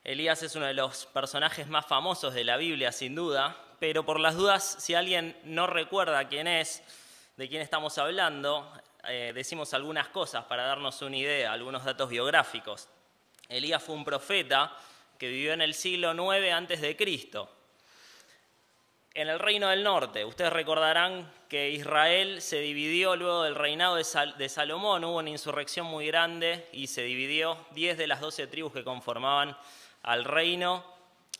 Elías es uno de los personajes más famosos de la Biblia, sin duda, pero por las dudas, si alguien no recuerda quién es, de quién estamos hablando, decimos algunas cosas para darnos una idea, algunos datos biográficos. Elías fue un profeta que vivió en el siglo IX a.C., en el reino del norte. Ustedes recordarán que Israel se dividió luego del reinado de Salomón, hubo una insurrección muy grande y se dividió. 10 de las 12 tribus que conformaban al reino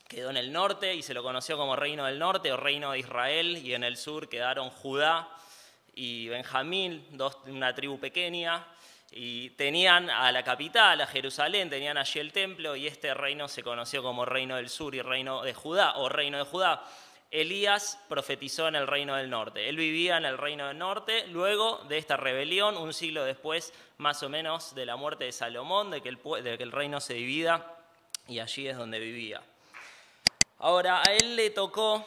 quedó en el norte y se lo conoció como Reino del Norte o Reino de Israel, y en el sur quedaron Judá y Benjamín, una tribu pequeña, y tenían a la capital, a Jerusalén, tenían allí el templo, y este reino se conoció como Reino del Sur y Reino de Judá o Reino de Judá. Elías profetizó en el Reino del Norte. Él vivía en el Reino del Norte luego de esta rebelión, un siglo después más o menos de la muerte de Salomón, de que el reino se divida, y allí es donde vivía. Ahora, a él le tocó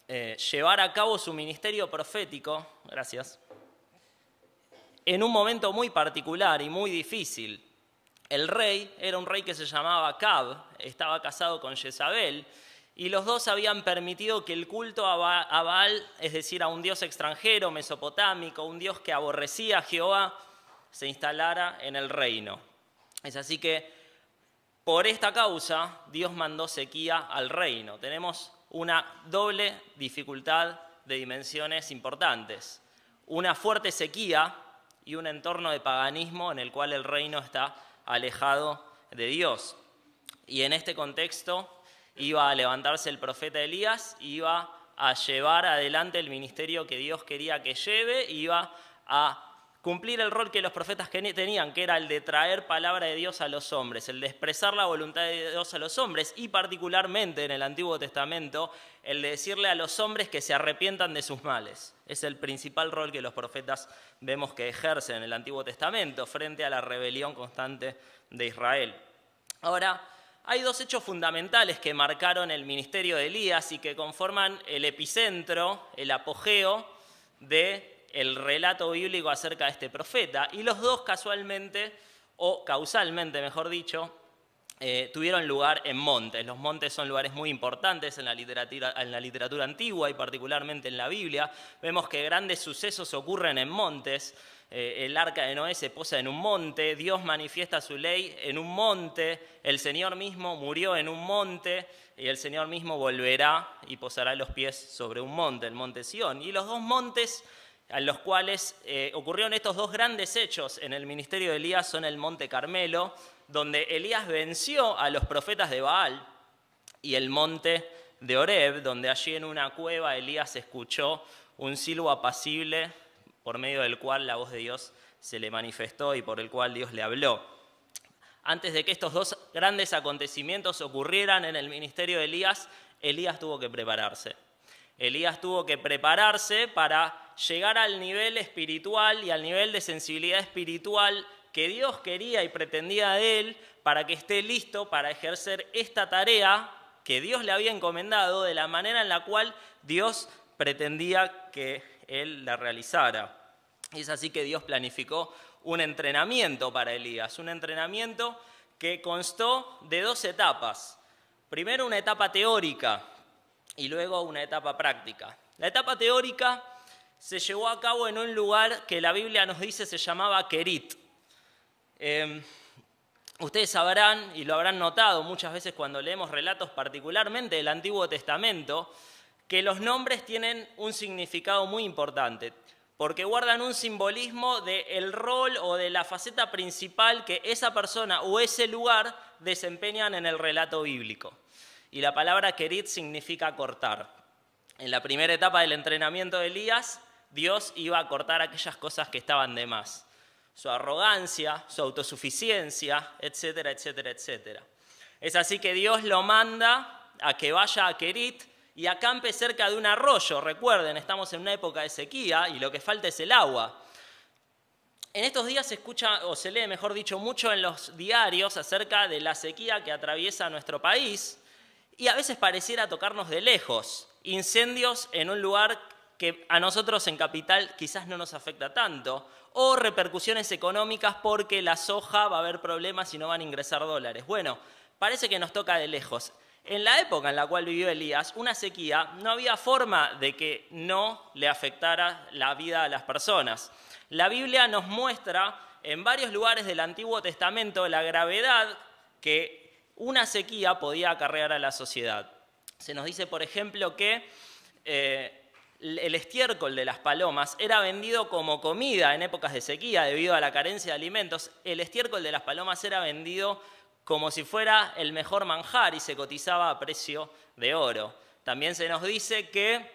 llevar a cabo su ministerio profético, gracias, en un momento muy particular y muy difícil. El rey era un rey que se llamaba Acab, estaba casado con Jezabel, y los dos habían permitido que el culto a Baal, es decir, a un dios extranjero, mesopotámico, un dios que aborrecía a Jehová, se instalara en el reino. Es así que, por esta causa, Dios mandó sequía al reino. Tenemos una doble dificultad de dimensiones importantes. Una fuerte sequía y un entorno de paganismo en el cual el reino está alejado de Dios. Y en este contexto iba a levantarse el profeta Elías, iba a llevar adelante el ministerio que Dios quería que lleve, iba a cumplir el rol que los profetas tenían, que era el de traer palabra de Dios a los hombres, el de expresar la voluntad de Dios a los hombres, y particularmente en el Antiguo Testamento, el de decirle a los hombres que se arrepientan de sus males. Es el principal rol que los profetas vemos que ejercen en el Antiguo Testamento frente a la rebelión constante de Israel. Ahora, hay dos hechos fundamentales que marcaron el ministerio de Elías y que conforman el epicentro, el apogeo del relato bíblico acerca de este profeta. Y los dos casualmente, o causalmente mejor dicho, tuvieron lugar en montes. Los montes son lugares muy importantes en la literatura antigua y particularmente en la Biblia. Vemos que grandes sucesos ocurren en montes. El arca de Noé se posa en un monte, Dios manifiesta su ley en un monte, el Señor mismo murió en un monte y el Señor mismo volverá y posará los pies sobre un monte, el monte Sión. Y los dos montes en los cuales ocurrieron estos dos grandes hechos en el ministerio de Elías son el monte Carmelo, donde Elías venció a los profetas de Baal, y el monte de Horeb, donde allí en una cueva Elías escuchó un silbo apacible por medio del cual la voz de Dios se le manifestó y por el cual Dios le habló. Antes de que estos dos grandes acontecimientos ocurrieran en el ministerio de Elías, Elías tuvo que prepararse. Elías tuvo que prepararse para llegar al nivel espiritual y al nivel de sensibilidad espiritual que Dios quería y pretendía de él, para que esté listo para ejercer esta tarea que Dios le había encomendado de la manera en la cual Dios pretendía que él la realizara. Es así que Dios planificó un entrenamiento para Elías, un entrenamiento que constó de dos etapas. Primero una etapa teórica y luego una etapa práctica. La etapa teórica se llevó a cabo en un lugar que la Biblia nos dice se llamaba Kerit. Ustedes sabrán y lo habrán notado muchas veces cuando leemos relatos particularmente del Antiguo Testamento, que los nombres tienen un significado muy importante, porque guardan un simbolismo del rol o de la faceta principal que esa persona o ese lugar desempeñan en el relato bíblico. Y la palabra Kerit significa cortar. En la primera etapa del entrenamiento de Elías, Dios iba a cortar aquellas cosas que estaban de más. Su arrogancia, su autosuficiencia, etcétera, etcétera, etcétera. Es así que Dios lo manda a que vaya a Kerit y acampe cerca de un arroyo. Recuerden, estamos en una época de sequía y lo que falta es el agua. En estos días se escucha, o se lee, mejor dicho, mucho en los diarios acerca de la sequía que atraviesa nuestro país, y a veces pareciera tocarnos de lejos. Incendios en un lugar que a nosotros en Capital quizás no nos afecta tanto, o repercusiones económicas porque la soja va a haber problemas y no van a ingresar dólares. Bueno, parece que nos toca de lejos. En la época en la cual vivió Elías, una sequía, no había forma de que no le afectara la vida a las personas. La Biblia nos muestra en varios lugares del Antiguo Testamento la gravedad que una sequía podía acarrear a la sociedad. Se nos dice, por ejemplo, que el estiércol de las palomas era vendido como comida en épocas de sequía debido a la carencia de alimentos. El estiércol de las palomas era vendido como si fuera el mejor manjar y se cotizaba a precio de oro. También se nos dice que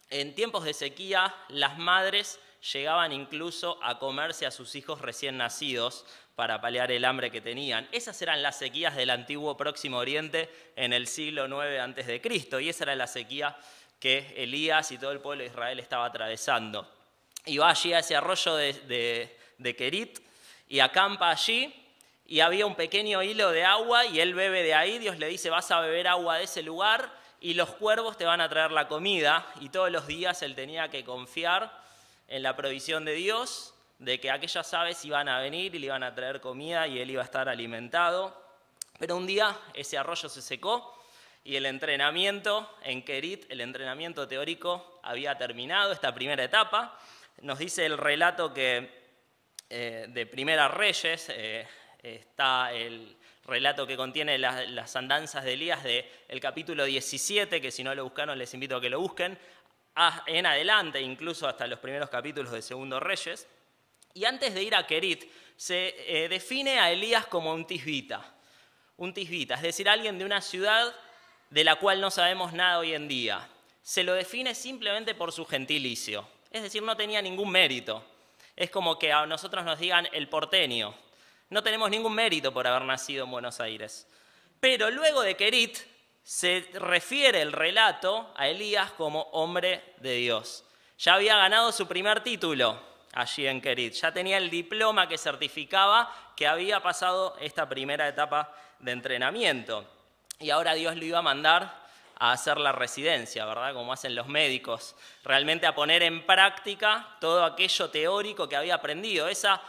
en tiempos de sequía las madres llegaban incluso a comerse a sus hijos recién nacidos para paliar el hambre que tenían. Esas eran las sequías del antiguo Próximo Oriente en el siglo IX a.C. y esa era la sequía que Elías y todo el pueblo de Israel estaba atravesando. Y va allí a ese arroyo de Kerit y acampa allí, y había un pequeño hilo de agua y él bebe de ahí. Dios le dice, vas a beber agua de ese lugar y los cuervos te van a traer la comida. Y todos los días él tenía que confiar en la provisión de Dios, de que aquellas aves iban a venir y le iban a traer comida y él iba a estar alimentado. Pero un día ese arroyo se secó y el entrenamiento en Kerit, el entrenamiento teórico, había terminado esta primera etapa. Nos dice el relato que de Primera Reyes, está el relato que contiene las andanzas de Elías del capítulo 17, que si no lo buscaron les invito a que lo busquen, en adelante, incluso hasta los primeros capítulos de Segundo Reyes. Y antes de ir a Kerit, se define a Elías como un tisbita, es decir, alguien de una ciudad de la cual no sabemos nada hoy en día. Se lo define simplemente por su gentilicio, es decir, no tenía ningún mérito. Es como que a nosotros nos digan el porteño. No tenemos ningún mérito por haber nacido en Buenos Aires. Pero luego de Kerit se refiere el relato a Elías como hombre de Dios. Ya había ganado su primer título allí en Kerit. Ya tenía el diploma que certificaba que había pasado esta primera etapa de entrenamiento. Y ahora Dios lo iba a mandar a hacer la residencia, ¿verdad? Como hacen los médicos. Realmente a poner en práctica todo aquello teórico que había aprendido. Esa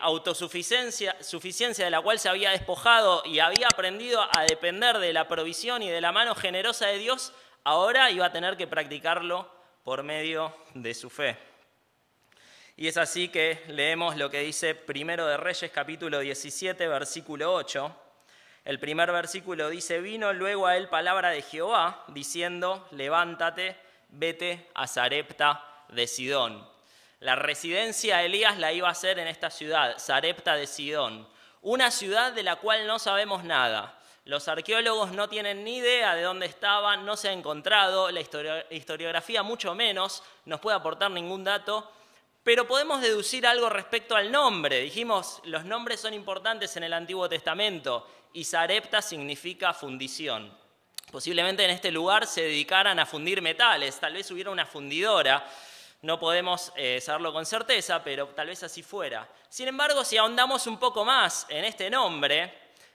autosuficiencia de la cual se había despojado y había aprendido a depender de la provisión y de la mano generosa de Dios, ahora iba a tener que practicarlo por medio de su fe. Y es así que leemos lo que dice Primero de Reyes, capítulo 17, versículo 8. El primer versículo dice, vino luego a él palabra de Jehová, diciendo, levántate, vete a Sarepta de Sidón. La residencia de Elías la iba a hacer en esta ciudad, Sarepta de Sidón, una ciudad de la cual no sabemos nada. Los arqueólogos no tienen ni idea de dónde estaba, no se ha encontrado, la historiografía mucho menos nos puede aportar ningún dato, pero podemos deducir algo respecto al nombre. Dijimos, los nombres son importantes en el Antiguo Testamento y Sarepta significa fundición. Posiblemente en este lugar se dedicaran a fundir metales, tal vez hubiera una fundidora. No podemos saberlo con certeza, pero tal vez así fuera. Sin embargo, si ahondamos un poco más en este nombre,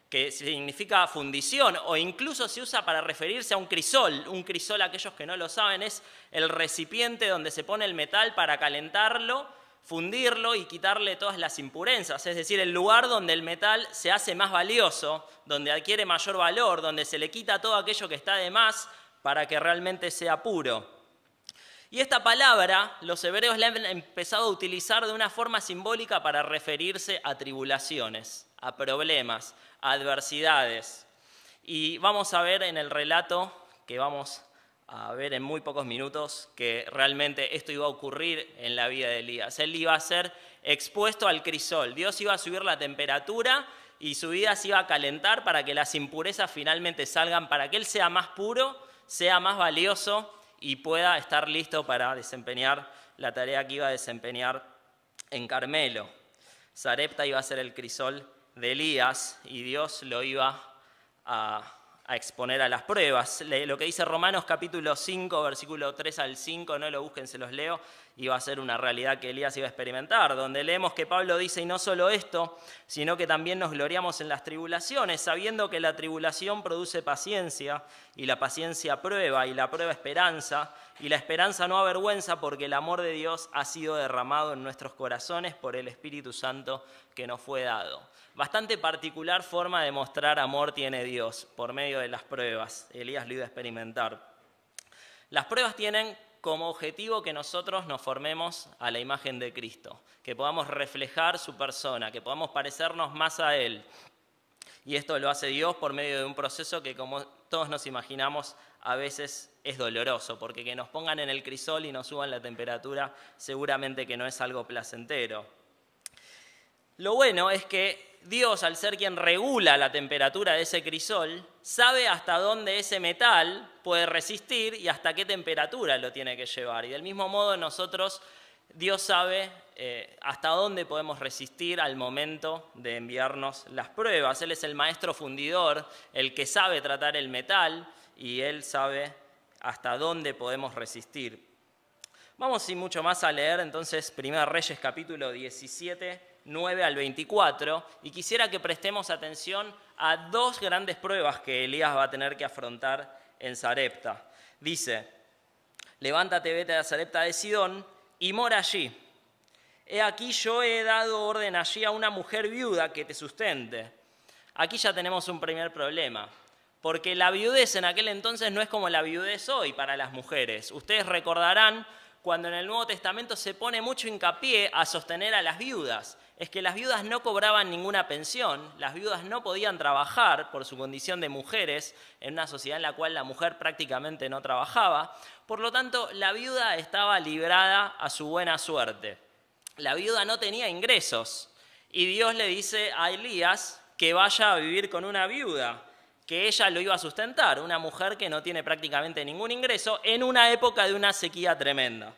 que significa fundición, o incluso se usa para referirse a un crisol, aquellos que no lo saben, es el recipiente donde se pone el metal para calentarlo, fundirlo y quitarle todas las impurezas, es decir, el lugar donde el metal se hace más valioso, donde adquiere mayor valor, donde se le quita todo aquello que está de más para que realmente sea puro. Y esta palabra los hebreos la han empezado a utilizar de una forma simbólica para referirse a tribulaciones, a problemas, a adversidades. Y vamos a ver en el relato que vamos a ver en muy pocos minutos que realmente esto iba a ocurrir en la vida de Elías. Él iba a ser expuesto al crisol. Dios iba a subir la temperatura y su vida se iba a calentar para que las impurezas finalmente salgan, para que él sea más puro, sea más valioso y pueda estar listo para desempeñar la tarea que iba a desempeñar en Carmelo. Sarepta iba a ser el crisol de Elías y Dios lo iba a exponer a las pruebas. Lo que dice Romanos capítulo 5, versículo 3 al 5, no lo busquen, se los leo, iba a ser una realidad que Elías iba a experimentar, donde leemos que Pablo dice, y no solo esto, sino que también nos gloriamos en las tribulaciones, sabiendo que la tribulación produce paciencia, y la paciencia prueba, y la prueba esperanza, y la esperanza no avergüenza, porque el amor de Dios ha sido derramado en nuestros corazones por el Espíritu Santo que nos fue dado. Bastante particular forma de mostrar amor tiene Dios por medio de las pruebas. Elías lo iba a experimentar. Las pruebas tienen como objetivo que nosotros nos formemos a la imagen de Cristo, que podamos reflejar su persona, que podamos parecernos más a Él. Y esto lo hace Dios por medio de un proceso que, como todos nos imaginamos, a veces es doloroso, porque que nos pongan en el crisol y nos suban la temperatura seguramente que no es algo placentero. Lo bueno es que Dios, al ser quien regula la temperatura de ese crisol, sabe hasta dónde ese metal puede resistir y hasta qué temperatura lo tiene que llevar. Y del mismo modo nosotros, Dios sabe hasta dónde podemos resistir al momento de enviarnos las pruebas. Él es el maestro fundidor, el que sabe tratar el metal y Él sabe hasta dónde podemos resistir. Vamos sin mucho más a leer entonces 1 Reyes capítulo 17, 9 al 24, y quisiera que prestemos atención a dos grandes pruebas que Elías va a tener que afrontar en Sarepta. Dice: levántate, vete a Sarepta de Sidón y mora allí. He aquí yo he dado orden allí a una mujer viuda que te sustente. Aquí ya tenemos un primer problema, porque la viudez en aquel entonces no es como la viudez hoy para las mujeres. Ustedes recordarán cuando en el Nuevo Testamento se pone mucho hincapié a sostener a las viudas. Es que las viudas no cobraban ninguna pensión, las viudas no podían trabajar por su condición de mujeres en una sociedad en la cual la mujer prácticamente no trabajaba. Por lo tanto, la viuda estaba librada a su buena suerte. La viuda no tenía ingresos y Dios le dice a Elías que vaya a vivir con una viuda, que ella lo iba a sustentar, una mujer que no tiene prácticamente ningún ingreso en una época de una sequía tremenda.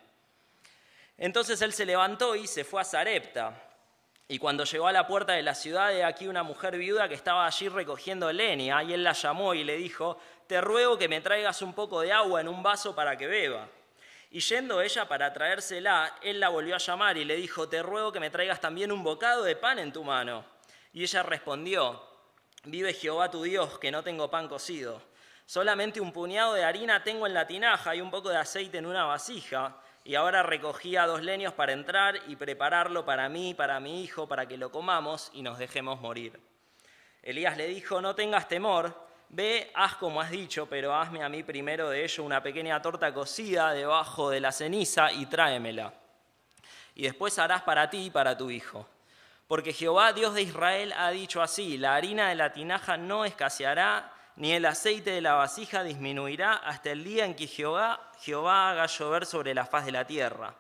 Entonces él se levantó y se fue a Sarepta. Y cuando llegó a la puerta de la ciudad, he aquí una mujer viuda que estaba allí recogiendo leña, y él la llamó y le dijo: te ruego que me traigas un poco de agua en un vaso para que beba. Y yendo ella para traérsela, él la volvió a llamar y le dijo: te ruego que me traigas también un bocado de pan en tu mano. Y ella respondió: vive Jehová tu Dios, que no tengo pan cocido. Solamente un puñado de harina tengo en la tinaja y un poco de aceite en una vasija. Y ahora recogía 2 leños para entrar y prepararlo para mí y para mi hijo, para que lo comamos y nos dejemos morir. Elías le dijo: no tengas temor, ve, haz como has dicho, pero hazme a mí primero de ello una pequeña torta cocida debajo de la ceniza y tráemela. Y después harás para ti y para tu hijo. Porque Jehová, Dios de Israel, ha dicho así: la harina de la tinaja no escaseará, ni el aceite de la vasija disminuirá hasta el día en que Jehová haga llover sobre la faz de la tierra.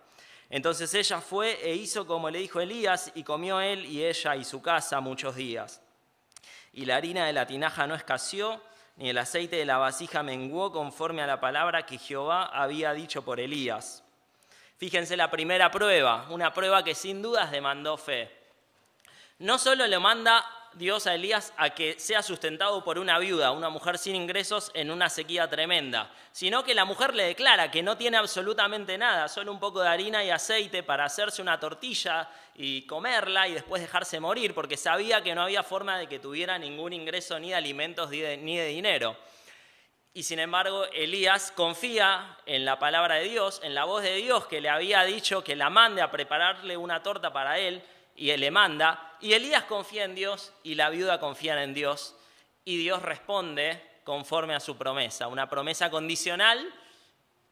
Entonces ella fue e hizo como le dijo Elías, y comió él y ella y su casa muchos días. Y la harina de la tinaja no escaseó, ni el aceite de la vasija menguó, conforme a la palabra que Jehová había dicho por Elías. Fíjense la primera prueba, una prueba que sin dudas demandó fe. No solo le manda Dios a Elías a que sea sustentado por una viuda, una mujer sin ingresos en una sequía tremenda, sino que la mujer le declara que no tiene absolutamente nada, solo un poco de harina y aceite para hacerse una tortilla y comerla y después dejarse morir, porque sabía que no había forma de que tuviera ningún ingreso ni de alimentos ni de dinero. Y sin embargo, Elías confía en la palabra de Dios, en la voz de Dios que le había dicho que la mande a prepararle una torta para él, y él le manda, y Elías confía en Dios y la viuda confía en Dios, y Dios responde conforme a su promesa, una promesa condicional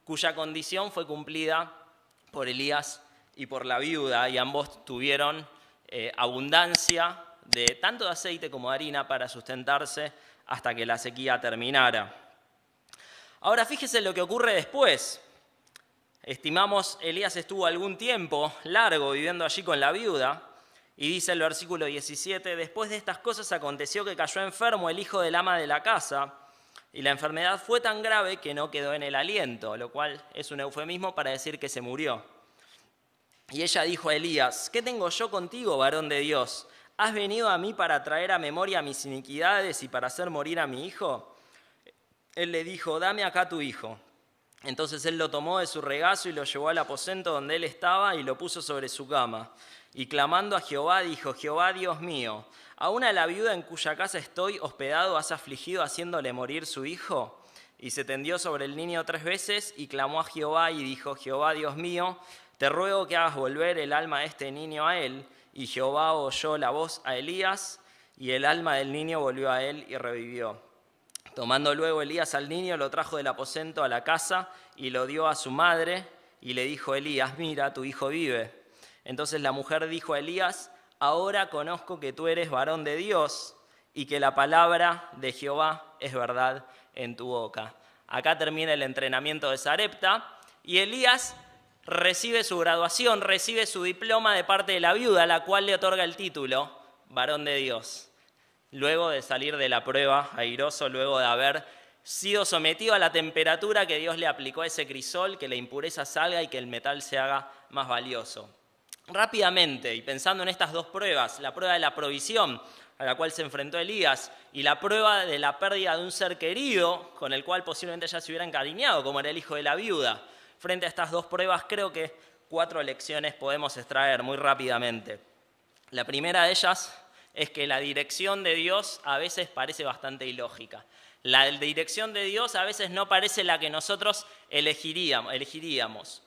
cuya condición fue cumplida por Elías y por la viuda, y ambos tuvieron abundancia de tanto de aceite como de harina para sustentarse hasta que la sequía terminara. Ahora fíjese lo que ocurre después. Estimamos, Elías estuvo algún tiempo largo viviendo allí con la viuda, y dice el versículo 17, después de estas cosas aconteció que cayó enfermo el hijo del ama de la casa, y la enfermedad fue tan grave que no quedó en el aliento, lo cual es un eufemismo para decir que se murió. Y ella dijo a Elías: ¿qué tengo yo contigo, varón de Dios? ¿Has venido a mí para traer a memoria mis iniquidades y para hacer morir a mi hijo? Él le dijo: dame acá tu hijo. Entonces él lo tomó de su regazo y lo llevó al aposento donde él estaba y lo puso sobre su cama. Y clamando a Jehová, dijo: Jehová, Dios mío, ¿aún a la viuda en cuya casa estoy hospedado has afligido haciéndole morir su hijo? Y se tendió sobre el niño 3 veces y clamó a Jehová y dijo: Jehová, Dios mío, te ruego que hagas volver el alma de este niño a él. Y Jehová oyó la voz a Elías y el alma del niño volvió a él y revivió. Tomando luego Elías al niño, lo trajo del aposento a la casa y lo dio a su madre, y le dijo Elías: mira, tu hijo vive. Entonces la mujer dijo a Elías: ahora conozco que tú eres varón de Dios y que la palabra de Jehová es verdad en tu boca. Acá termina el entrenamiento de Sarepta y Elías recibe su graduación, recibe su diploma de parte de la viuda, la cual le otorga el título varón de Dios. Luego de salir de la prueba, airoso, luego de haber sido sometido a la temperatura que Dios le aplicó a ese crisol, que la impureza salga y que el metal se haga más valioso. Rápidamente, y pensando en estas dos pruebas, la prueba de la provisión a la cual se enfrentó Elías y la prueba de la pérdida de un ser querido con el cual posiblemente ya se hubiera encariñado, como era el hijo de la viuda. Frente a estas dos pruebas, creo que 4 lecciones podemos extraer muy rápidamente. La primera de ellas es que la dirección de Dios a veces parece bastante ilógica. La dirección de Dios a veces no parece la que nosotros elegiríamos.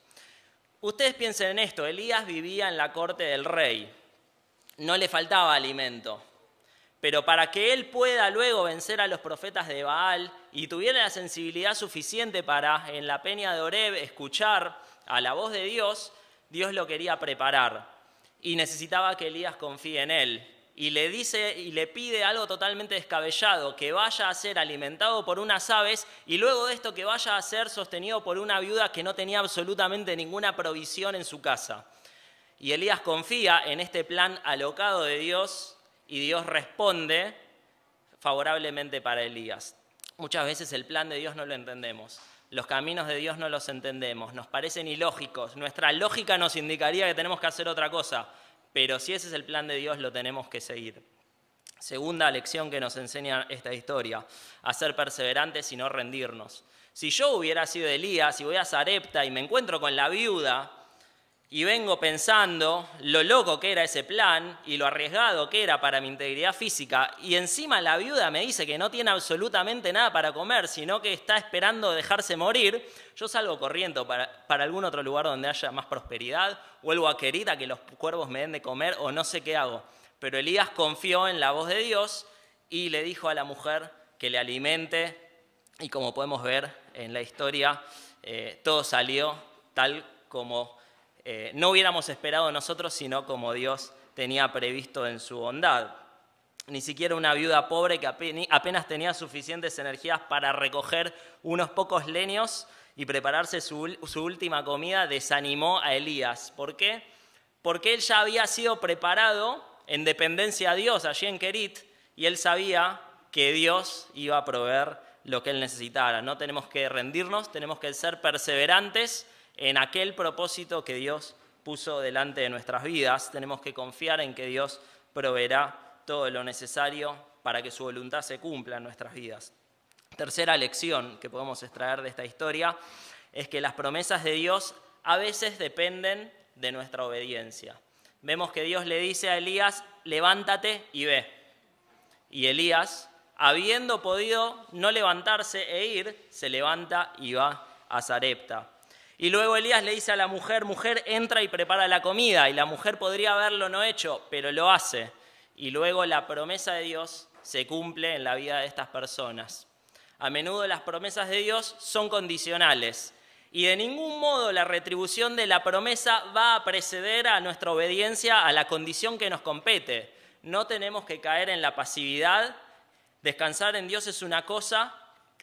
Ustedes piensen en esto: Elías vivía en la corte del rey, no le faltaba alimento, pero para que él pueda luego vencer a los profetas de Baal y tuviera la sensibilidad suficiente para en la peña de Horeb escuchar a la voz de Dios, Dios lo quería preparar y necesitaba que Elías confíe en él. Y le dice y le pide algo totalmente descabellado: que vaya a ser alimentado por unas aves y luego de esto que vaya a ser sostenido por una viuda que no tenía absolutamente ninguna provisión en su casa. Y Elías confía en este plan alocado de Dios y Dios responde favorablemente para Elías. Muchas veces el plan de Dios no lo entendemos, los caminos de Dios no los entendemos, nos parecen ilógicos, nuestra lógica nos indicaría que tenemos que hacer otra cosa. Pero si ese es el plan de Dios, lo tenemos que seguir. Segunda lección que nos enseña esta historia: a ser perseverantes y no rendirnos. Si yo hubiera sido Elías y voy a Sarepta y me encuentro con la viuda y vengo pensando lo loco que era ese plan y lo arriesgado que era para mi integridad física, y encima la viuda me dice que no tiene absolutamente nada para comer, sino que está esperando dejarse morir, yo salgo corriendo para algún otro lugar donde haya más prosperidad, vuelvo a Querita que los cuervos me den de comer, o no sé qué hago. Pero Elías confió en la voz de Dios y le dijo a la mujer que le alimente, y como podemos ver en la historia, todo salió tal como no hubiéramos esperado nosotros, sino como Dios tenía previsto en su bondad. Ni siquiera una viuda pobre que apenas tenía suficientes energías para recoger unos pocos leños y prepararse su última comida desanimó a Elías. ¿Por qué? Porque él ya había sido preparado en dependencia a Dios allí en Querit, y él sabía que Dios iba a proveer lo que él necesitara. No tenemos que rendirnos, tenemos que ser perseverantes en aquel propósito que Dios puso delante de nuestras vidas. Tenemos que confiar en que Dios proveerá todo lo necesario para que su voluntad se cumpla en nuestras vidas. Tercera lección que podemos extraer de esta historia es que las promesas de Dios a veces dependen de nuestra obediencia. Vemos que Dios le dice a Elías: levántate y ve. Y Elías, habiendo podido no levantarse e ir, se levanta y va a Sarepta. Y luego Elías le dice a la mujer: mujer, entra y prepara la comida. Y la mujer podría haberlo no hecho, pero lo hace. Y luego la promesa de Dios se cumple en la vida de estas personas. A menudo las promesas de Dios son condicionales y de ningún modo la retribución de la promesa va a preceder a nuestra obediencia a la condición que nos compete. No tenemos que caer en la pasividad. Descansar en Dios es una cosa,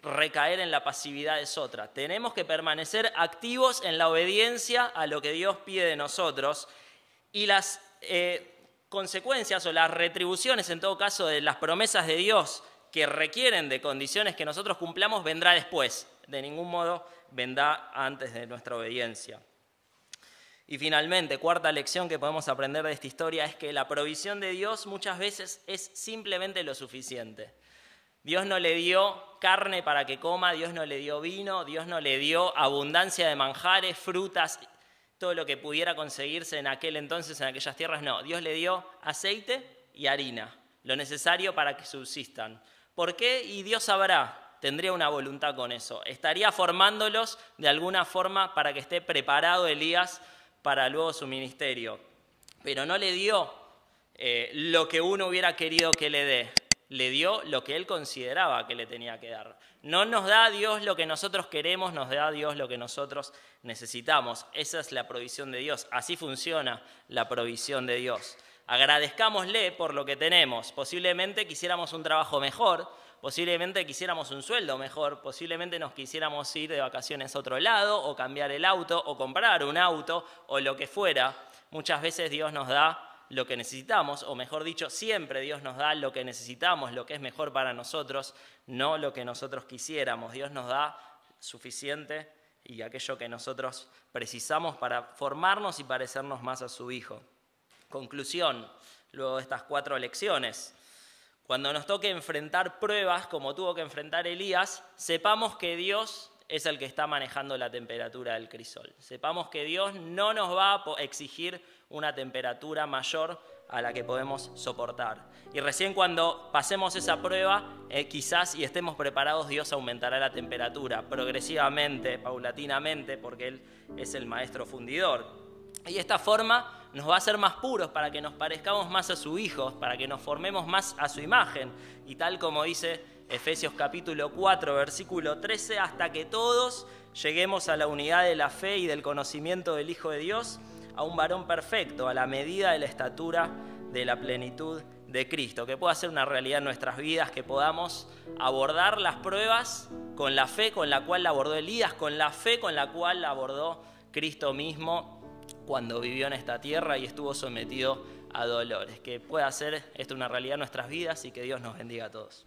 recaer en la pasividad es otra. Tenemos que permanecer activos en la obediencia a lo que Dios pide de nosotros, y las consecuencias o las retribuciones, en todo caso, de las promesas de Dios que requieren de condiciones que nosotros cumplamos, vendrá después. De ningún modo vendrá antes de nuestra obediencia. Y finalmente, cuarta lección que podemos aprender de esta historia es que la provisión de Dios muchas veces es simplemente lo suficiente. Dios no le dio carne para que coma, Dios no le dio vino, Dios no le dio abundancia de manjares, frutas, todo lo que pudiera conseguirse en aquel entonces, en aquellas tierras, no. Dios le dio aceite y harina, lo necesario para que subsistan. ¿Por qué? Y Dios sabrá, tendría una voluntad con eso. Estaría formándolos de alguna forma para que esté preparado Elías para luego su ministerio. Pero no le dio lo que uno hubiera querido que le dé. Le dio lo que él consideraba que le tenía que dar. No nos da Dios lo que nosotros queremos, nos da Dios lo que nosotros necesitamos. Esa es la provisión de Dios. Así funciona la provisión de Dios. Agradezcámosle por lo que tenemos. Posiblemente quisiéramos un trabajo mejor, posiblemente quisiéramos un sueldo mejor, posiblemente nos quisiéramos ir de vacaciones a otro lado, o cambiar el auto, o comprar un auto, o lo que fuera. Muchas veces Dios nos da lo que necesitamos, o mejor dicho, siempre Dios nos da lo que necesitamos, lo que es mejor para nosotros, no lo que nosotros quisiéramos. Dios nos da suficiente y aquello que nosotros precisamos para formarnos y parecernos más a su Hijo. Conclusión, luego de estas 4 lecciones. Cuando nos toque enfrentar pruebas como tuvo que enfrentar Elías, sepamos que Dios es el que está manejando la temperatura del crisol. Sepamos que Dios no nos va a exigir una temperatura mayor a la que podemos soportar. Y recién cuando pasemos esa prueba, quizás y estemos preparados, Dios aumentará la temperatura progresivamente, paulatinamente, porque Él es el maestro fundidor. Y de esta forma nos va a hacer más puros para que nos parezcamos más a su Hijo, para que nos formemos más a su imagen. Y tal como dice Efesios capítulo 4, versículo 13, hasta que todos lleguemos a la unidad de la fe y del conocimiento del Hijo de Dios, a un varón perfecto, a la medida de la estatura de la plenitud de Cristo, que pueda ser una realidad en nuestras vidas, que podamos abordar las pruebas con la fe con la cual la abordó Elías, con la fe con la cual la abordó Cristo mismo cuando vivió en esta tierra y estuvo sometido a dolores. Que pueda ser esto una realidad en nuestras vidas y que Dios nos bendiga a todos.